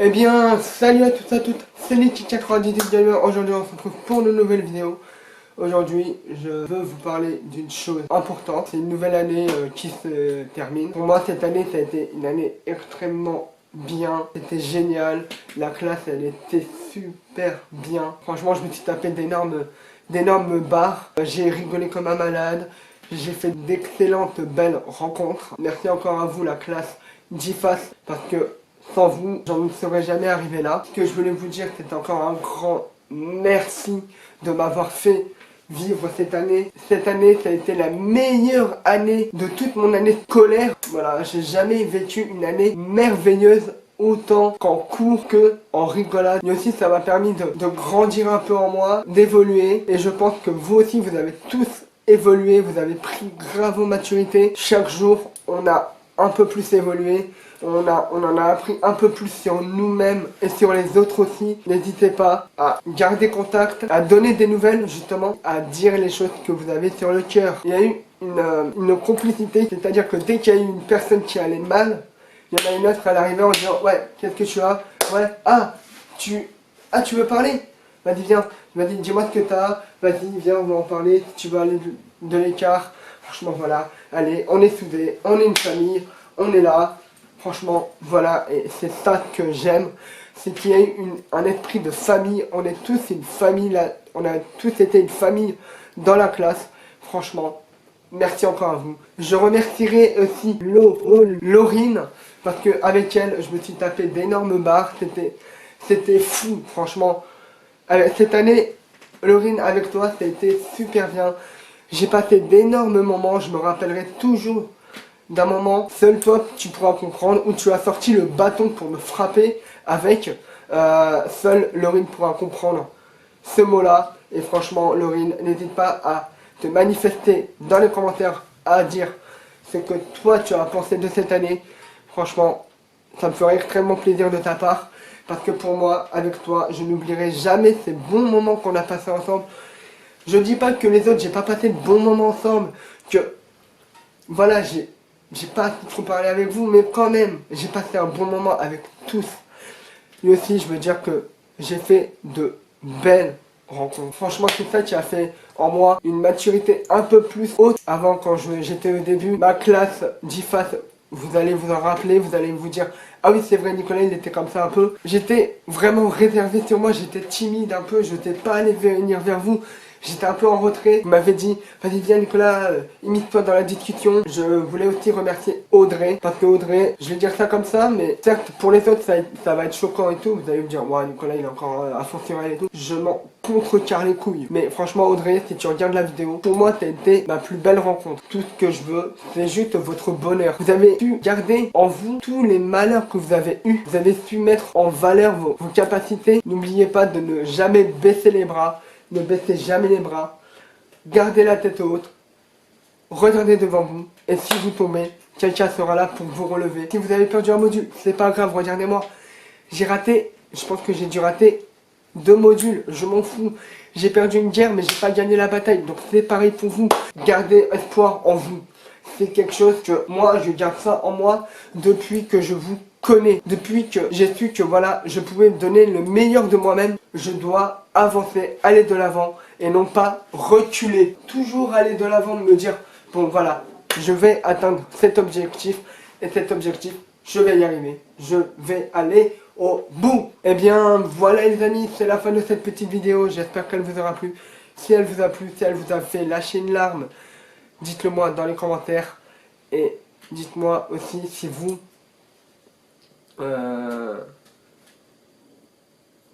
Eh bien, salut à tous et à toutes, c'est Niki98 Gamer. Aujourd'hui, on se retrouve pour une nouvelle vidéo. Aujourd'hui, je veux vous parler d'une chose importante. C'est une nouvelle année qui se termine. Pour moi, cette année, ça a été une année extrêmement bien. C'était génial. La classe, elle était super bien. Franchement, je me suis tapé d'énormes barres. J'ai rigolé comme un malade. J'ai fait d'excellentes belles rencontres. Merci encore à vous, la classe d'IFAS, parce que sans vous, j'en ne serais jamais arrivé là. Ce que je voulais vous dire, c'est encore un grand merci de m'avoir fait vivre cette année. Cette année, ça a été la meilleure année de toute mon année scolaire. Voilà, j'ai jamais vécu une année merveilleuse autant qu'en cours que en rigolade. Mais aussi, ça m'a permis de grandir un peu en moi, d'évoluer. Et je pense que vous aussi, vous avez tous évolué, vous avez pris grave en maturité. Chaque jour, on a un peu plus évolué. On en a appris un peu plus sur nous-mêmes et sur les autres aussi. N'hésitez pas à garder contact, à donner des nouvelles justement, à dire les choses que vous avez sur le cœur. Il y a eu une complicité, c'est-à-dire que dès qu'il y a eu une personne qui allait mal, il y en a une autre, elle arrivait en disant ouais, qu'est-ce que tu as? Ouais, tu veux parler? Vas-y, viens, vas-y, dis-moi ce que t'as, vas-y, viens, on va en parler, si tu veux aller de l'écart. Franchement, voilà, allez, on est soudés, on est une famille, on est là. Franchement, voilà, et c'est ça que j'aime, c'est qu'il y a eu un esprit de famille. On est tous une famille, là, on a tous été une famille dans la classe. Franchement, merci encore à vous. Je remercierai aussi Laurine, parce qu'avec elle, je me suis tapé d'énormes barres. C'était fou, franchement. Cette année, Laurine, avec toi, ça a été super bien. J'ai passé d'énormes moments, je me rappellerai toujours d'un moment, seul toi tu pourras comprendre, où tu as sorti le bâton pour me frapper avec, seul Laurine pourra comprendre ce mot-là. Et franchement, Laurine, n'hésite pas à te manifester dans les commentaires, à dire ce que toi tu as pensé de cette année. Franchement, ça me ferait extrêmement plaisir de ta part, parce que pour moi, avec toi, je n'oublierai jamais ces bons moments qu'on a passés ensemble. Je dis pas que les autres, j'ai pas passé de bons moments ensemble, que voilà, j'ai pas trop parlé avec vous, mais quand même, j'ai passé un bon moment avec tous. Et aussi, je veux dire que j'ai fait de belles rencontres. Franchement, c'est ça qui a fait en moi une maturité un peu plus haute. Avant, quand j'étais au début, ma classe d'IFAS, vous allez vous en rappeler, vous allez vous dire ah oui, c'est vrai, Nicolas, il était comme ça un peu. J'étais vraiment réservé sur moi, j'étais timide un peu, je n'étais pas allé venir vers vous. J'étais un peu en retrait. Vous m'avez dit, vas-y viens Nicolas, imite-toi dans la discussion. Je voulais aussi remercier Audrey. Parce que Audrey, je vais dire ça comme ça, mais certes pour les autres ça va être choquant et tout. Vous allez me dire, ouais Nicolas il est encore à fond sur elle et tout. Je m'en contrecarre les couilles. Mais franchement Audrey, si tu regardes la vidéo, pour moi t'as été ma plus belle rencontre. Tout ce que je veux, c'est juste votre bonheur. Vous avez su garder en vous tous les malheurs que vous avez eus. Vous avez su mettre en valeur vos capacités. N'oubliez pas de ne jamais baisser les bras. Ne baissez jamais les bras, gardez la tête haute, regardez devant vous, et si vous tombez, quelqu'un sera là pour vous relever. Si vous avez perdu un module, c'est pas grave, regardez-moi. J'ai raté, je pense que j'ai dû rater 2 modules, je m'en fous. J'ai perdu une guerre, mais j'ai pas gagné la bataille, donc c'est pareil pour vous. Gardez espoir en vous. C'est quelque chose que moi, je garde ça en moi depuis que je vous connais. Depuis que j'ai su que voilà, je pouvais donner le meilleur de moi-même. Je dois avancer, aller de l'avant et non pas reculer. Toujours aller de l'avant, de me dire, bon voilà, je vais atteindre cet objectif et cet objectif, je vais y arriver. Je vais aller au bout. Eh bien, voilà les amis, c'est la fin de cette petite vidéo. J'espère qu'elle vous aura plu. Si elle vous a plu, si elle vous a fait lâcher une larme, dites-le moi dans les commentaires. Et dites-moi aussi si vous...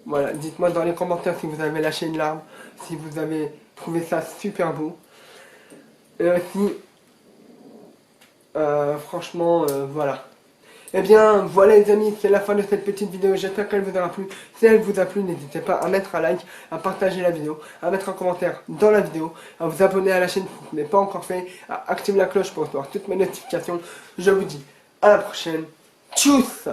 voilà, dites-moi dans les commentaires si vous avez lâché une larme, si vous avez trouvé ça super beau. Et aussi, franchement, voilà. Eh bien, voilà les amis, c'est la fin de cette petite vidéo. J'espère qu'elle vous aura plu. Si elle vous a plu, n'hésitez pas à mettre un like, à partager la vidéo, à mettre un commentaire dans la vidéo, à vous abonner à la chaîne si ce n'est pas encore fait, à activer la cloche pour recevoir toutes mes notifications. Je vous dis à la prochaine. Tchuss!